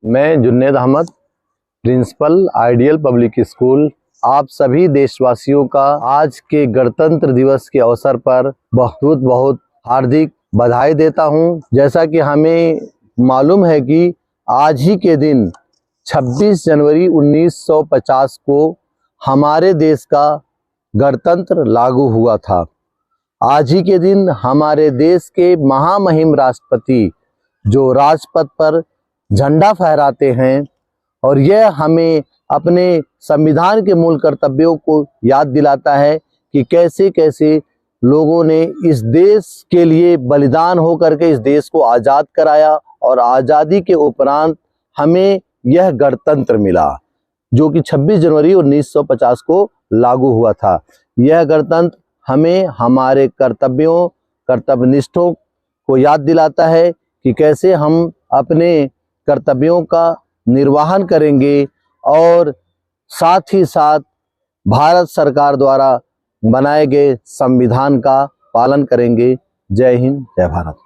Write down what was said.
मैं Junaid Ahmad, principal ideal public school, आप सभी देशवासियों का आज के गणतंत्र दिवस के अवसर पर बहुत बहुत हार्दिक बधाई देता हूं। जैसा कि हमें मालूम है कि आज ही के दिन 26 जनवरी 1950 को हमारे देश का गणतंत्र लागू हुआ था। आज ही के दिन हमारे देश के महामहिम राष्ट्रपति जो राजपथ पर झंडा फहराते हैं और यह हमें अपने संविधान के मूल कर्तव्यों को याद दिलाता है कि कैसे कैसे लोगों ने इस देश के लिए बलिदान होकर के इस देश को आज़ाद कराया और आज़ादी के उपरांत हमें यह गणतंत्र मिला जो कि 26 जनवरी 1950 को लागू हुआ था। यह गणतंत्र हमें हमारे कर्तव्यों, कर्तव्यनिष्ठों को याद दिलाता है कि कैसे हम अपने कर्तव्यों का निर्वहन करेंगे और साथ ही साथ भारत सरकार द्वारा बनाए गए संविधान का पालन करेंगे। जय हिंद, जय भारत।